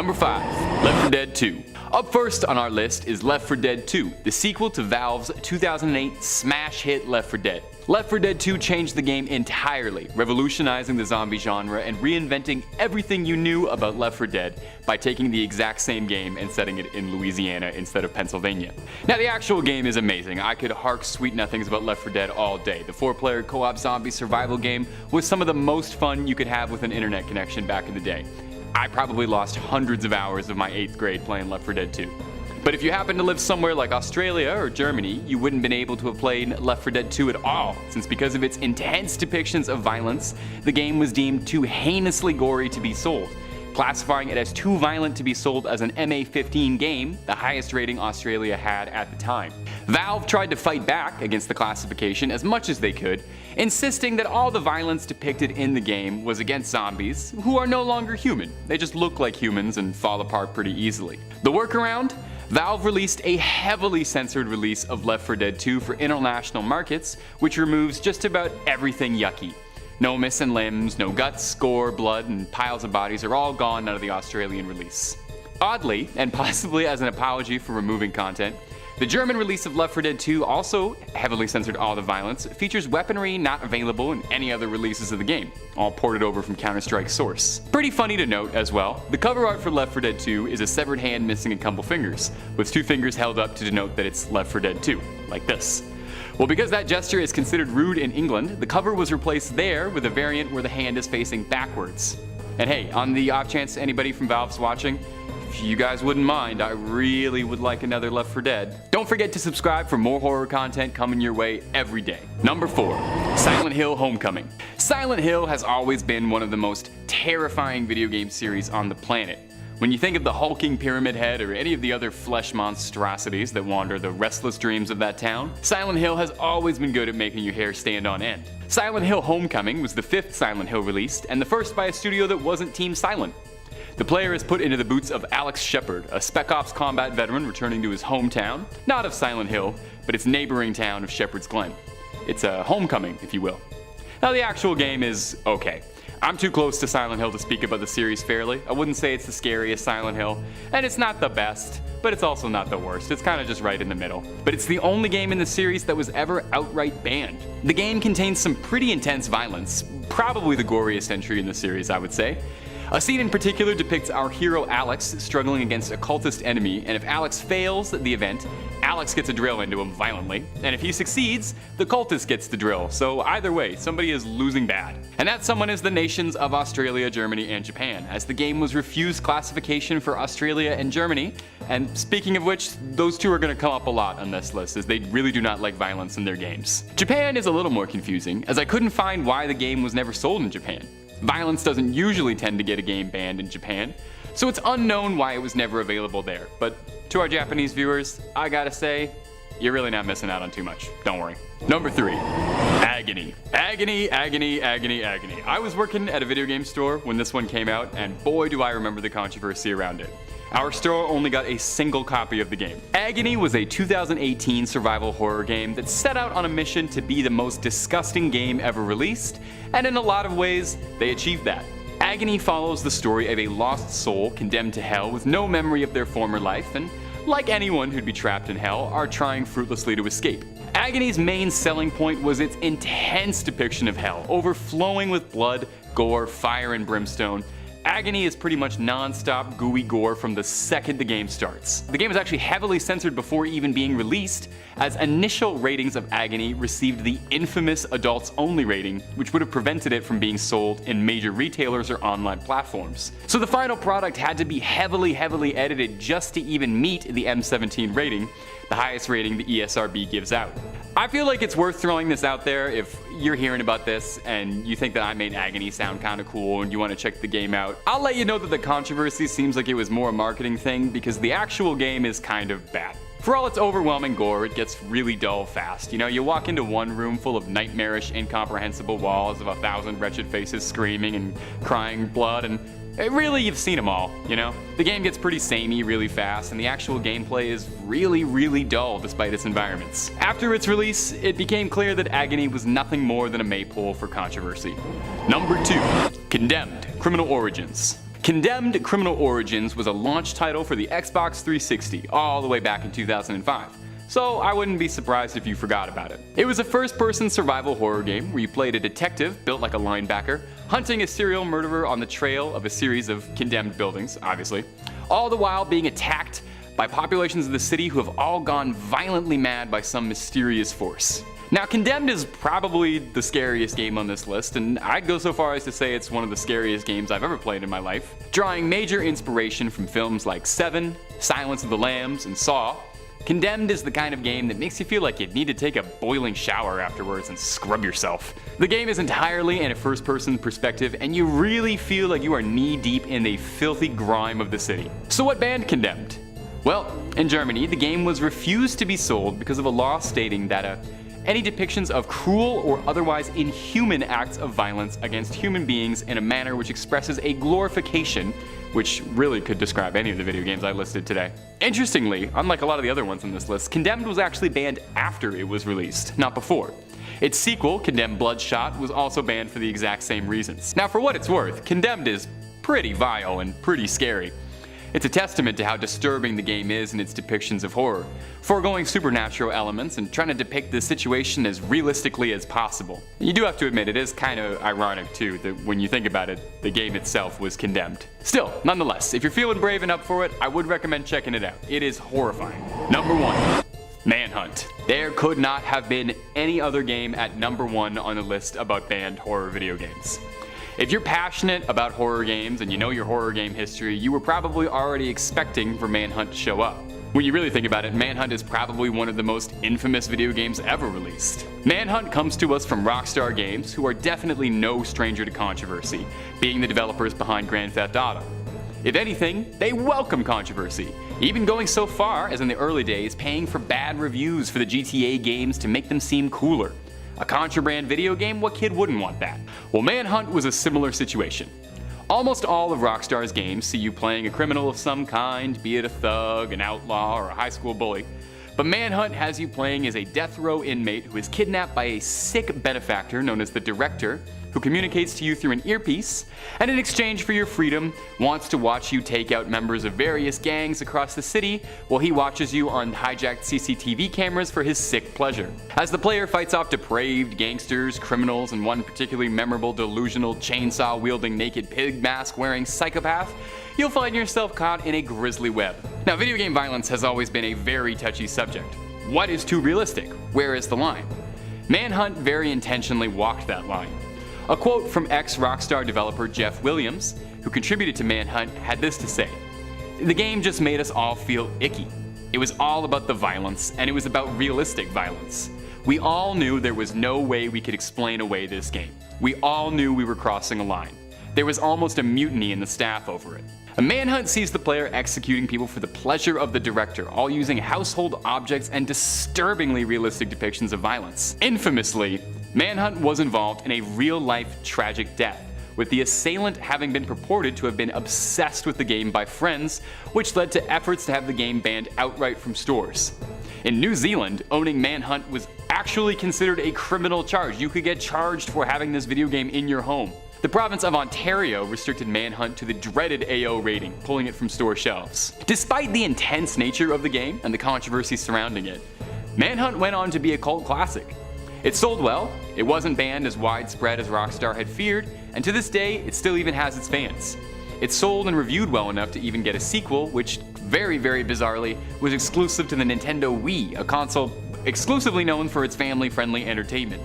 Number 5. Left 4 Dead 2. Up first on our list is Left 4 Dead 2, the sequel to Valve's 2008 smash hit Left 4 Dead. Left 4 Dead 2 changed the game entirely, revolutionizing the zombie genre and reinventing everything you knew about Left 4 Dead by taking the exact same game and setting it in Louisiana instead of Pennsylvania. Now the actual game is amazing. I could hark sweet nothings about Left 4 Dead all day. The 4-player co-op zombie survival game was some of the most fun you could have with an internet connection back in the day. I probably lost hundreds of hours of my 8th grade playing Left 4 Dead 2. But if you happen to live somewhere like Australia or Germany, you wouldn't been able to have played Left 4 Dead 2 at all, since because of its intense depictions of violence, the game was deemed too heinously gory to be sold, classifying it as too violent to be sold as an MA-15 game, the highest rating Australia had at the time. Valve tried to fight back against the classification as much as they could, insisting that all the violence depicted in the game was against zombies, who are no longer human. They just look like humans and fall apart pretty easily. The workaround? Valve released a heavily censored release of Left 4 Dead 2 for international markets, which removes just about everything yucky. No missing limbs, no guts, gore, blood, and piles of bodies are all gone out of the Australian release. Oddly, and possibly as an apology for removing content, the German release of Left 4 Dead 2 also heavily censored all the violence, features weaponry not available in any other releases of the game, all ported over from Counter-Strike's source. Pretty funny to note as well, the cover art for Left 4 Dead 2 is a severed hand missing a couple fingers, with 2 fingers held up to denote that it's Left 4 Dead 2, like this. Well, because that gesture is considered rude in England, the cover was replaced there with a variant where the hand is facing backwards. And hey, on the off chance anybody from Valve's watching, if you guys wouldn't mind, I really would like another Left 4 Dead. Don't forget to subscribe for more horror content coming your way every day. Number 4. Silent Hill Homecoming. Silent Hill has always been one of the most terrifying video game series on the planet. When you think of the hulking pyramid head or any of the other flesh monstrosities that wander the restless dreams of that town, Silent Hill has always been good at making your hair stand on end. Silent Hill Homecoming was the 5th Silent Hill released, and the first by a studio that wasn't Team Silent. The player is put into the boots of Alex Shepard, a Spec Ops combat veteran returning to his hometown, not of Silent Hill, but its neighboring town of Shepherd's Glen. It's a homecoming, if you will. Now the actual game is okay. I'm too close to Silent Hill to speak about the series fairly. I wouldn't say it's the scariest Silent Hill, and it's not the best, but it's also not the worst. It's kind of just right in the middle. But it's the only game in the series that was ever outright banned. The game contains some pretty intense violence, probably the goriest entry in the series, I would say. A scene in particular depicts our hero Alex struggling against a cultist enemy, and if Alex fails the event, Alex gets a drill into him violently, and if he succeeds, the cultist gets the drill, so either way, somebody is losing bad. And that someone is the nations of Australia, Germany, and Japan, as the game was refused classification for Australia and Germany, and speaking of which, those two are going to come up a lot on this list, as they really do not like violence in their games. Japan is a little more confusing, as I couldn't find why the game was never sold in Japan. Violence doesn't usually tend to get a game banned in Japan, so it's unknown why it was never available there. But to our Japanese viewers, I gotta say, you're really not missing out on too much. Don't worry. Number 3. Agony. Agony, agony, agony, agony. I was working at a video game store when this one came out, and boy do I remember the controversy around it. Our store only got a single copy of the game. Agony was a 2018 survival horror game that set out on a mission to be the most disgusting game ever released, and in a lot of ways, they achieved that. Agony follows the story of a lost soul condemned to hell with no memory of their former life, and like anyone who'd be trapped in hell, are trying fruitlessly to escape. Agony's main selling point was its intense depiction of hell, overflowing with blood, gore, fire, and brimstone. Agony is pretty much non-stop gooey gore from the second the game starts. The game was actually heavily censored before even being released, as initial ratings of Agony received the infamous adults only rating, which would have prevented it from being sold in major retailers or online platforms. So the final product had to be heavily edited just to even meet the M17 rating, the highest rating the ESRB gives out. I feel like it's worth throwing this out there if you're hearing about this and you think that I made Agony sound kinda cool and you want to check the game out. I'll let you know that the controversy seems like it was more a marketing thing because the actual game is kind of bad. For all its overwhelming gore, it gets really dull fast. You know, you walk into one room full of nightmarish, incomprehensible walls of 1,000 wretched faces screaming and crying blood, and really, you've seen them all, you know? The game gets pretty samey really fast, and the actual gameplay is really dull despite its environments. After its release, it became clear that Agony was nothing more than a maypole for controversy. Number 2. Condemned: Criminal Origins. Condemned: Criminal Origins was a launch title for the Xbox 360 all the way back in 2005. So I wouldn't be surprised if you forgot about it. It was a first-person survival horror game where you played a detective built like a linebacker, hunting a serial murderer on the trail of a series of condemned buildings, obviously, all the while being attacked by populations of the city who have all gone violently mad by some mysterious force. Now, Condemned is probably the scariest game on this list, and I'd go so far as to say it's one of the scariest games I've ever played in my life. Drawing major inspiration from films like Seven, Silence of the Lambs, and Saw, Condemned is the kind of game that makes you feel like you need to take a boiling shower afterwards and scrub yourself. The game is entirely in a first-person perspective, and you really feel like you are knee-deep in the filthy grime of the city. So what banned Condemned? Well, in Germany, the game was refused to be sold because of a law stating that any depictions of cruel or otherwise inhuman acts of violence against human beings in a manner which expresses a glorification, which really could describe any of the video games I listed today. Interestingly, unlike a lot of the other ones on this list, Condemned was actually banned after it was released, not before. Its sequel, Condemned Bloodshot, was also banned for the exact same reasons. Now, for what it's worth, Condemned is pretty vile and pretty scary. It's a testament to how disturbing the game is in its depictions of horror, foregoing supernatural elements and trying to depict the situation as realistically as possible. And you do have to admit, it is kind of ironic too that when you think about it, the game itself was condemned. Still, nonetheless, if you're feeling brave and up for it, I would recommend checking it out. It is horrifying. Number 1. Manhunt. There could not have been any other game at number 1 on the list about banned horror video games. If you're passionate about horror games and you know your horror game history, you were probably already expecting for Manhunt to show up. When you really think about it, Manhunt is probably one of the most infamous video games ever released. Manhunt comes to us from Rockstar Games, who are definitely no stranger to controversy, being the developers behind Grand Theft Auto. If anything, they welcome controversy, even going so far as in the early days paying for bad reviews for the GTA games to make them seem cooler. A contraband video game, what kid wouldn't want that? Well, Manhunt was a similar situation. Almost all of Rockstar's games see you playing a criminal of some kind, be it a thug, an outlaw, or a high school bully. But Manhunt has you playing as a death row inmate who is kidnapped by a sick benefactor known as the Director, who communicates to you through an earpiece, and in exchange for your freedom, wants to watch you take out members of various gangs across the city while he watches you on hijacked CCTV cameras for his sick pleasure. As the player fights off depraved gangsters, criminals, and one particularly memorable delusional chainsaw-wielding naked pig mask-wearing psychopath, you'll find yourself caught in a grisly web. Now, video game violence has always been a very touchy subject. What is too realistic? Where is the line? Manhunt very intentionally walked that line. A quote from ex-Rockstar developer Jeff Williams, who contributed to Manhunt, had this to say: "The game just made us all feel icky. It was all about the violence, and it was about realistic violence. We all knew there was no way we could explain away this game. We all knew we were crossing a line. There was almost a mutiny in the staff over it." A Manhunt sees the player executing people for the pleasure of the Director, all using household objects and disturbingly realistic depictions of violence. Infamously, Manhunt was involved in a real-life tragic death, with the assailant having been purported to have been obsessed with the game by friends, which led to efforts to have the game banned outright from stores. In New Zealand, owning Manhunt was actually considered a criminal charge. You could get charged for having this video game in your home. The province of Ontario restricted Manhunt to the dreaded AO rating, pulling it from store shelves. Despite the intense nature of the game and the controversy surrounding it, Manhunt went on to be a cult classic. It sold well, it wasn't banned as widespread as Rockstar had feared, and to this day, it still even has its fans. It sold and reviewed well enough to even get a sequel, which very bizarrely was exclusive to the Nintendo Wii, a console exclusively known for its family-friendly entertainment.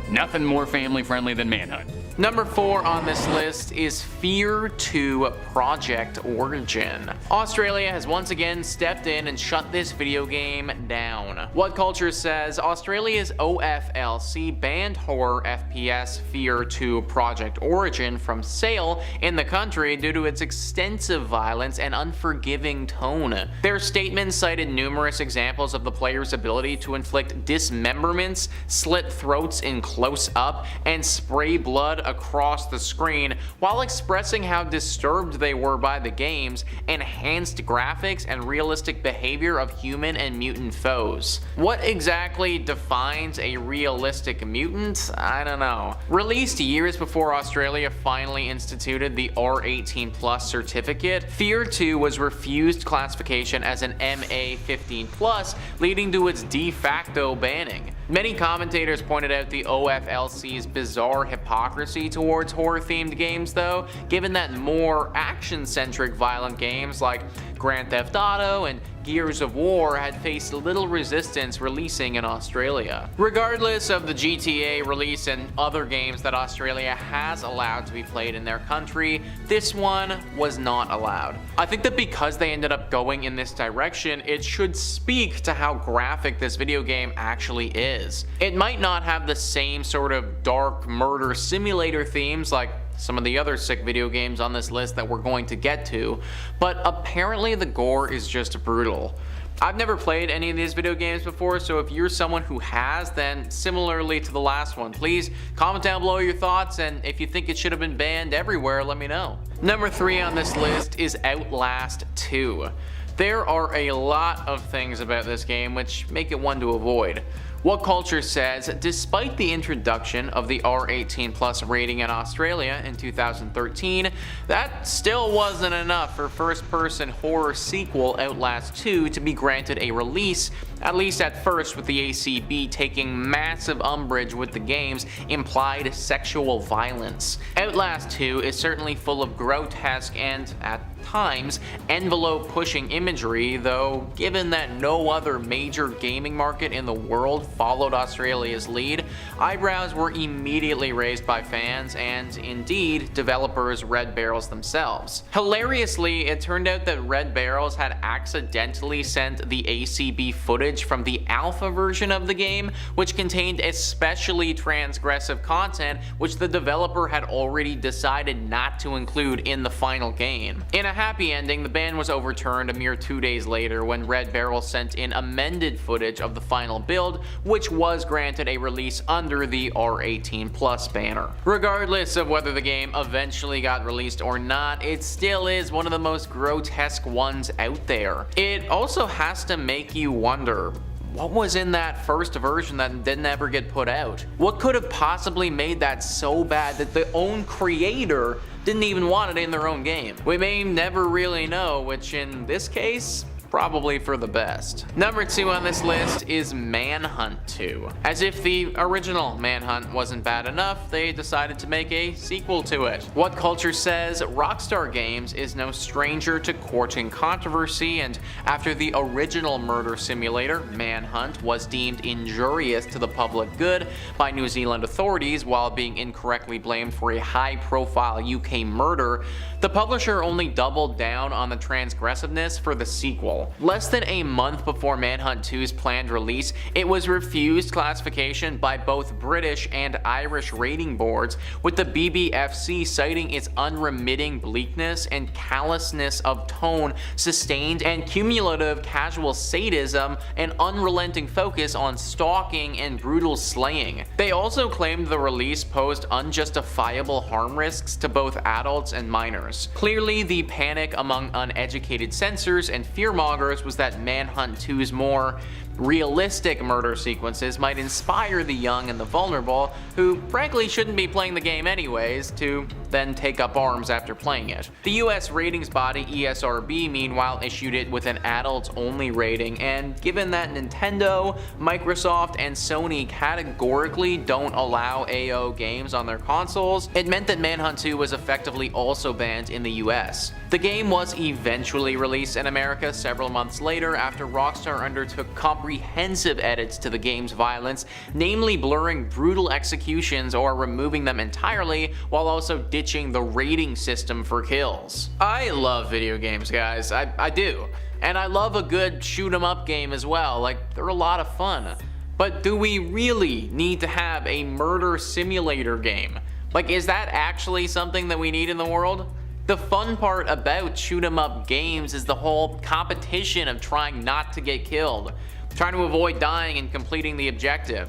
Nothing more family-friendly than Manhunt. Number 4 on this list is F.E.A.R 2 Project Origin. Australia has once again stepped in and shut this video game down. What Culture says Australia's OFLC banned horror FPS F.E.A.R 2 Project Origin from sale in the country due to its extensive violence and unforgiving tone. Their statement cited numerous examples of the player's ability to inflict dismemberments, slit throats in close up, and spray blood across the screen while expressing how disturbed they were by the game's enhanced graphics and realistic behavior of human and mutant foes. What exactly defines a realistic mutant? I don't know. Released years before Australia finally instituted the R18+ certificate, F.E.A.R 2 was refused classification as an MA15+, leading to its de facto banning. Many commentators pointed out the OFLC's bizarre hypocrisy towards horror-themed games though, given that more action-centric violent games like Grand Theft Auto and Gears of War had faced little resistance releasing in Australia. Regardless of the GTA release and other games that Australia has allowed to be played in their country, this one was not allowed. I think that because they ended up going in this direction, it should speak to how graphic this video game actually is. It might not have the same sort of dark murder simulator themes like some of the other sick video games on this list that we're going to get to, but apparently the gore is just brutal. I've never played any of these video games before, so if you're someone who has, then similarly to the last one, please comment down below your thoughts, and if you think it should have been banned everywhere, let me know. Number 3 on this list is Outlast 2. There are a lot of things about this game which make it one to avoid. What Culture says, despite the introduction of the R18+ rating in Australia in 2013, that still wasn't enough for first-person horror sequel Outlast 2 to be granted a release, at least at first, with the ACB taking massive umbrage with the game's implied sexual violence. Outlast 2 is certainly full of grotesque and, at times, envelope-pushing imagery, though given that no other major gaming market in the world followed Australia's lead, eyebrows were immediately raised by fans and, indeed, developers Red Barrels themselves. Hilariously, it turned out that Red Barrels had accidentally sent the ACB footage from the alpha version of the game, which contained especially transgressive content which the developer had already decided not to include in the final game. In a happy ending, the ban was overturned a mere 2 days later when Red Barrel sent in amended footage of the final build, which was granted a release under the R18+ banner. Regardless of whether the game eventually got released or not, it still is one of the most grotesque ones out there. It also has to make you wonder, what was in that first version that didn't ever get put out? What could have possibly made that so bad that the own creator didn't even want it in their own game? We may never really know, which in this case, probably for the best. Number 2 on this list is Manhunt 2. As if the original Manhunt wasn't bad enough, they decided to make a sequel to it. What Culture says, Rockstar Games is no stranger to courting controversy, and after the original murder simulator, Manhunt, was deemed injurious to the public good by New Zealand authorities while being incorrectly blamed for a high-profile UK murder, the publisher only doubled down on the transgressiveness for the sequel. Less than a month before Manhunt 2's planned release, it was refused classification by both British and Irish rating boards, with the BBFC citing its unremitting bleakness and callousness of tone, sustained and cumulative casual sadism, and unrelenting focus on stalking and brutal slaying. They also claimed the release posed unjustifiable harm risks to both adults and minors. Clearly, the panic among uneducated censors and fearmongers was that Manhunt 2's more realistic murder sequences might inspire the young and the vulnerable, who frankly shouldn't be playing the game anyways, to then take up arms after playing it. The US ratings body ESRB meanwhile issued it with an adults-only rating, and given that Nintendo, Microsoft, and Sony categorically don't allow AO games on their consoles, it meant that Manhunt 2 was effectively also banned in the US. The game was eventually released in America several months later after Rockstar undertook comprehensive edits to the game's violence, namely blurring brutal executions or removing them entirely, while also ditching the rating system for kills. I love video games, guys. I do. And I love a good shoot 'em up game as well. Like, they're a lot of fun. But do we really need to have a murder simulator game? Like, is that actually something that we need in the world? The fun part about shoot 'em up games is the whole competition of trying not to get killed, trying to avoid dying and completing the objective.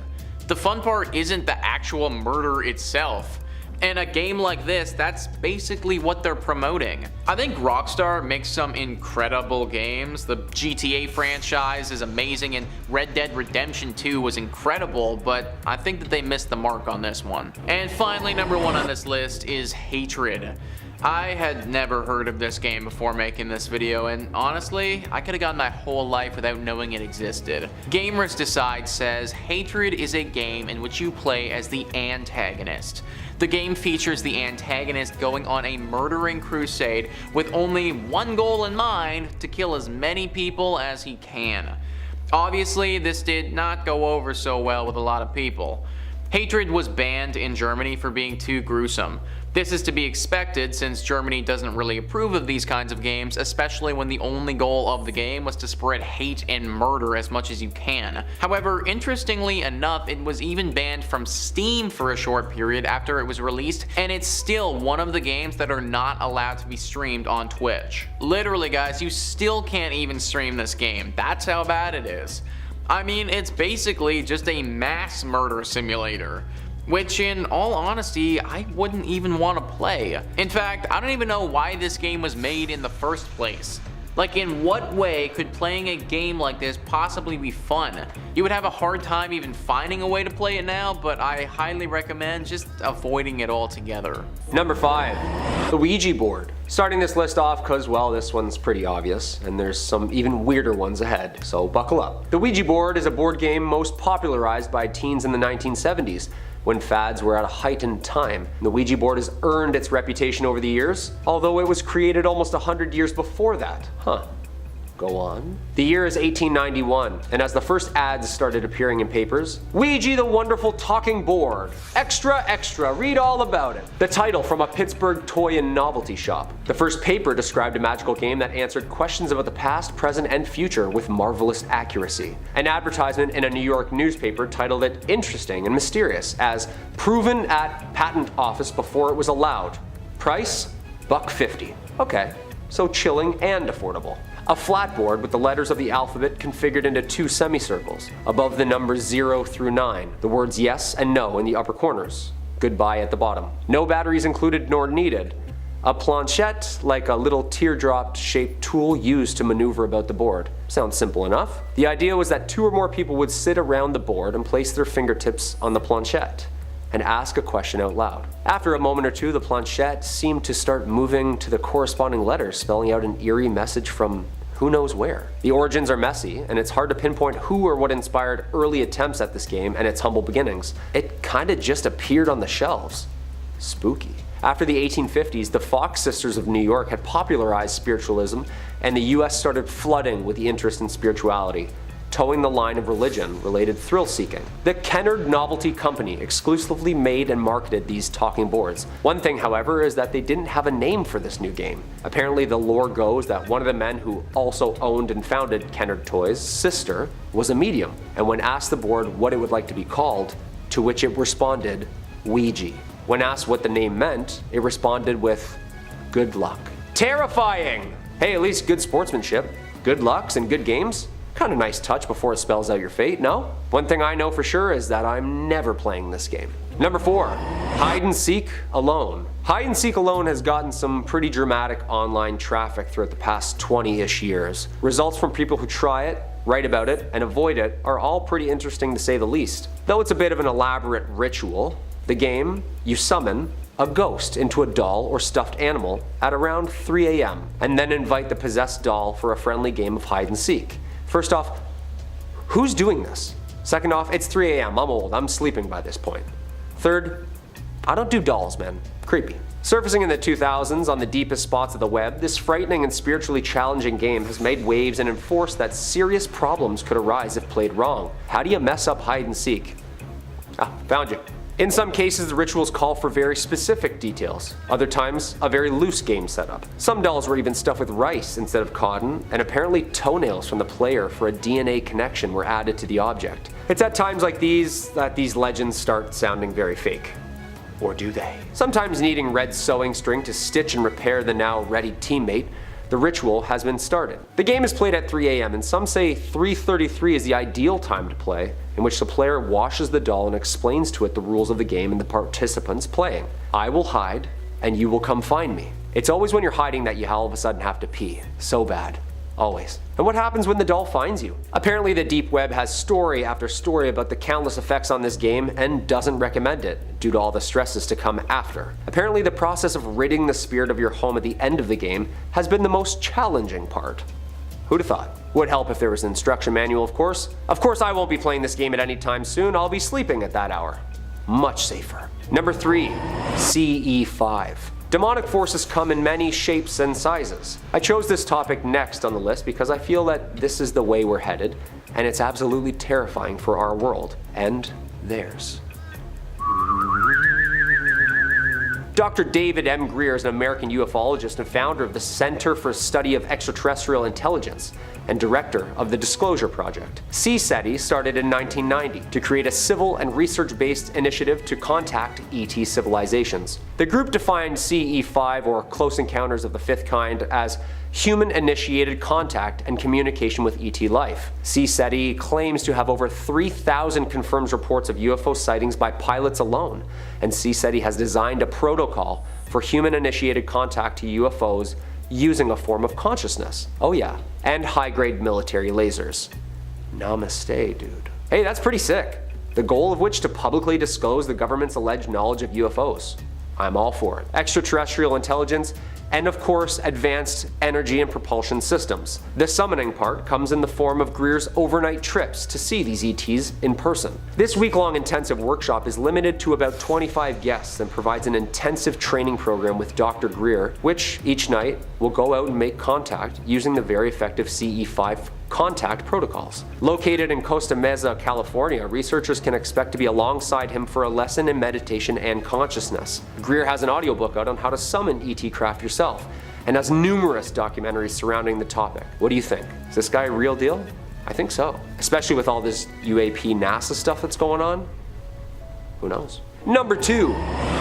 The fun part isn't the actual murder itself. And a game like this, that's basically what they're promoting. I think Rockstar makes some incredible games. The GTA franchise is amazing and Red Dead Redemption 2 was incredible, but I think that they missed the mark on this one. And finally, number 1 on this list is Hatred. I had never heard of this game before making this video, and honestly, I could have gone my whole life without knowing it existed. Gamers Decide says Hatred is a game in which you play as the antagonist. The game features the antagonist going on a murdering crusade with only one goal in mind: to kill as many people as he can. Obviously, this did not go over so well with a lot of people. Hatred was banned in Germany for being too gruesome. This is to be expected since Germany doesn't really approve of these kinds of games, especially when the only goal of the game was to spread hate and murder as much as you can. However, interestingly enough, it was even banned from Steam for a short period after it was released, and it's still one of the games that are not allowed to be streamed on Twitch. Literally guys, you still can't even stream this game. That's how bad it is. I mean, it's basically just a mass murder simulator, which in all honesty, I wouldn't even want to play. In fact, I don't even know why this game was made in the first place. Like, in what way could playing a game like this possibly be fun? You would have a hard time even finding a way to play it now, but I highly recommend just avoiding it altogether. Number 5, the Ouija board. Starting this list off because, well, this one's pretty obvious, and there's some even weirder ones ahead, so buckle up. The Ouija board is a board game most popularized by teens in the 1970s, when fads were at a heightened time. The Ouija board has earned its reputation over the years, although it was created almost 100 years before that. Go on. The year is 1891, and as the first ads started appearing in papers, Ouija the wonderful talking board. Extra, extra, read all about it. The title from a Pittsburgh toy and novelty shop. The first paper described a magical game that answered questions about the past, present, and future with marvelous accuracy. An advertisement in a New York newspaper titled it interesting and mysterious as proven at patent office before it was allowed. Price? $1.50. Okay, so chilling and affordable. A flat board with the letters of the alphabet configured into 2 semicircles, above the numbers 0 through 9, the words yes and no in the upper corners, goodbye at the bottom. No batteries included nor needed. A planchette, like a little teardrop shaped tool used to maneuver about the board. Sounds simple enough. The idea was that 2 or more people would sit around the board and place their fingertips on the planchette and ask a question out loud. After a moment or two, the planchette seemed to start moving to the corresponding letters, spelling out an eerie message from who knows where. The origins are messy, and it's hard to pinpoint who or what inspired early attempts at this game and its humble beginnings. It kinda just appeared on the shelves. Spooky. After the 1850s, the Fox sisters of New York had popularized spiritualism, and the US started flooding with the interest in spirituality, towing the line of religion-related thrill-seeking. The Kennard Novelty Company exclusively made and marketed these talking boards. One thing, however, is that they didn't have a name for this new game. Apparently, the lore goes that one of the men who also owned and founded Kennard Toys' sister was a medium, and when asked the board what it would like to be called, to which it responded, Ouija. When asked what the name meant, it responded with, good luck. Terrifying! Hey, at least good sportsmanship. Good lucks and good games? Kind of nice touch before it spells out your fate, no? One thing I know for sure is that I'm never playing this game. Number 4, hide and seek alone. Hide and seek alone has gotten some pretty dramatic online traffic throughout the past 20-ish years. Results from people who try it, write about it, and avoid it are all pretty interesting to say the least. Though it's a bit of an elaborate ritual, the game, you summon a ghost into a doll or stuffed animal at around 3 a.m. and then invite the possessed doll for a friendly game of hide and seek. First off, who's doing this? Second off, it's 3 a.m. I'm old. I'm sleeping by this point. Third, I don't do dolls, man. Creepy. Surfacing in the 2000s on the deepest spots of the web, this frightening and spiritually challenging game has made waves and enforced that serious problems could arise if played wrong. How do you mess up hide and seek? Found you. In some cases, the rituals call for very specific details. Other times, a very loose game setup. Some dolls were even stuffed with rice instead of cotton, and apparently toenails from the player for a DNA connection were added to the object. It's at times like these that these legends start sounding very fake. Or do they? Sometimes needing red sewing string to stitch and repair the now ready teammate, The ritual has been started. The game is played at 3 a.m. and some say 3:33 is the ideal time to play, in which the player washes the doll and explains to it the rules of the game and the participants playing. I will hide, and you will come find me. It's always when you're hiding that you all of a sudden have to pee. So bad. Always. And what happens when the doll finds you? Apparently the deep web has story after story about the countless effects on this game and doesn't recommend it, due to all the stresses to come after. Apparently the process of ridding the spirit of your home at the end of the game has been the most challenging part. Who'd have thought? Would help if there was an instruction manual, of course. Of course I won't be playing this game at any time soon, I'll be sleeping at that hour. Much safer. Number 3. CE5. Demonic forces come in many shapes and sizes. I chose this topic next on the list because I feel that this is the way we're headed, and it's absolutely terrifying for our world, and theirs. Dr. David M. Greer is an American ufologist and founder of the Center for Study of Extraterrestrial Intelligence and director of the Disclosure Project. CSETI started in 1990 to create a civil and research-based initiative to contact ET civilizations. The group defined CE5, or Close Encounters of the Fifth Kind, as human-initiated contact and communication with ET life. CSETI claims to have over 3,000 confirmed reports of UFO sightings by pilots alone, and CSETI has designed a protocol for human-initiated contact to UFOs using a form of consciousness. Oh yeah, and high-grade military lasers. Namaste, dude. Hey, that's pretty sick. The goal of which to publicly disclose the government's alleged knowledge of UFOs. I'm all for it. Extraterrestrial intelligence, and of course, advanced energy and propulsion systems. The summoning part comes in the form of Greer's overnight trips to see these ETs in person. This week-long intensive workshop is limited to about 25 guests and provides an intensive training program with Dr. Greer, which each night will go out and make contact using the very effective CE5 contact protocols. Located in Costa Mesa, California, researchers can expect to be alongside him for a lesson in meditation and consciousness. Greer has an audiobook out on how to summon ET craft yourself, and has numerous documentaries surrounding the topic. What do you think? Is this guy a real deal? I think so. Especially with all this UAP NASA stuff that's going on. Who knows? Number 2.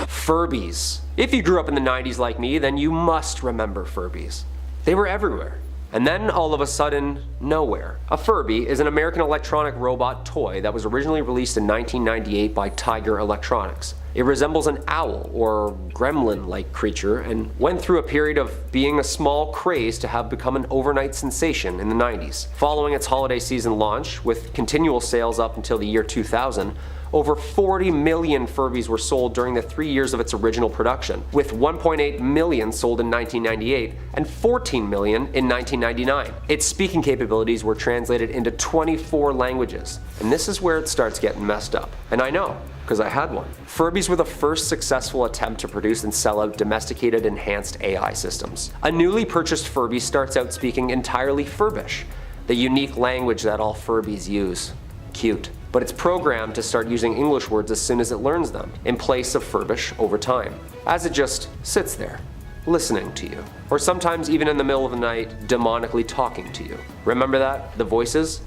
Furbies. If you grew up in the 90s like me, then you must remember Furbies. They were everywhere. And then all of a sudden, nowhere. A Furby is an American electronic robot toy that was originally released in 1998 by Tiger Electronics. It resembles an owl or gremlin-like creature and went through a period of being a small craze to have become an overnight sensation in the 90s. Following its holiday season launch, with continual sales up until the year 2000, over 40 million Furbies were sold during the 3 years of its original production, with 1.8 million sold in 1998 and 14 million in 1999. Its speaking capabilities were translated into 24 languages, and this is where it starts getting messed up. And I know, because I had one. Furbies were the first successful attempt to produce and sell out domesticated enhanced AI systems. A newly purchased Furby starts out speaking entirely Furbish, the unique language that all Furbies use. Cute. But it's programmed to start using English words as soon as it learns them, in place of Furbish over time, as it just sits there, listening to you. Or sometimes even in the middle of the night, demonically talking to you. Remember that? The voices?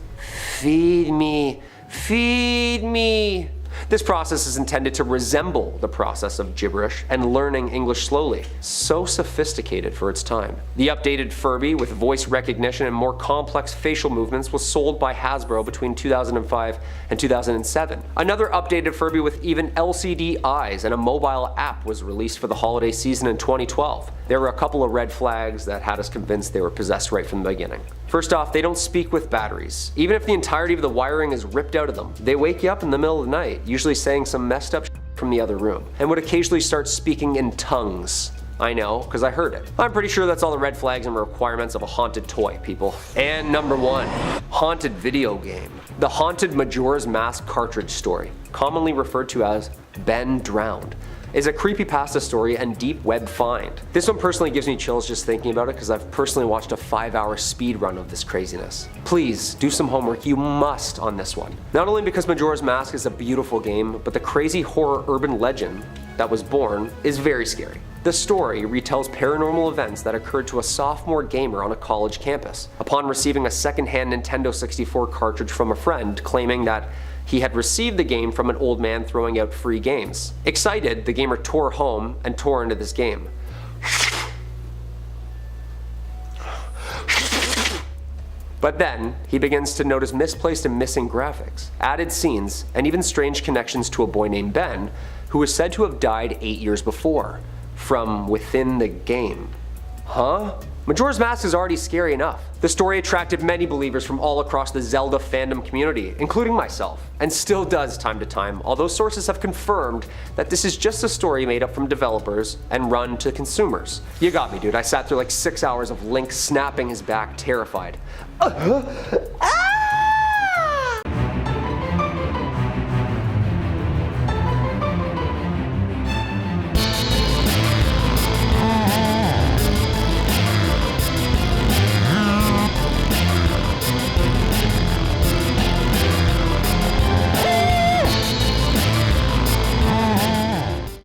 Feed me, feed me. This process is intended to resemble the process of gibberish and learning English slowly. So sophisticated for its time. The updated Furby with voice recognition and more complex facial movements was sold by Hasbro between 2005 and 2007. Another updated Furby with even LCD eyes and a mobile app was released for the holiday season in 2012. There were a couple of red flags that had us convinced they were possessed right from the beginning. First off, they don't speak with batteries. Even if the entirety of the wiring is ripped out of them, they wake you up in the middle of the night, usually saying some messed up shit from the other room, and would occasionally start speaking in tongues. I know, because I heard it. I'm pretty sure that's all the red flags and requirements of a haunted toy, people. And number 1, haunted video game. The Haunted Majora's Mask cartridge story, commonly referred to as Ben Drowned, is a creepypasta story and deep web find. This one personally gives me chills just thinking about it because I've personally watched a 5-hour speed run of this craziness. Please do some homework, you must, on this one. Not only because Majora's Mask is a beautiful game, but the crazy horror urban legend that was born is very scary. The story retells paranormal events that occurred to a sophomore gamer on a college campus upon receiving a secondhand Nintendo 64 cartridge from a friend claiming that he had received the game from an old man throwing out free games. Excited, the gamer tore home and tore into this game. But then, he begins to notice misplaced and missing graphics, added scenes, and even strange connections to a boy named Ben, who was said to have died 8 years before, from within the game. Huh? Majora's Mask is already scary enough. The story attracted many believers from all across the Zelda fandom community, including myself, and still does time to time, although sources have confirmed that this is just a story made up from developers and run to consumers. You got me, dude. I sat through like 6 hours of Link snapping his back, terrified. Ah!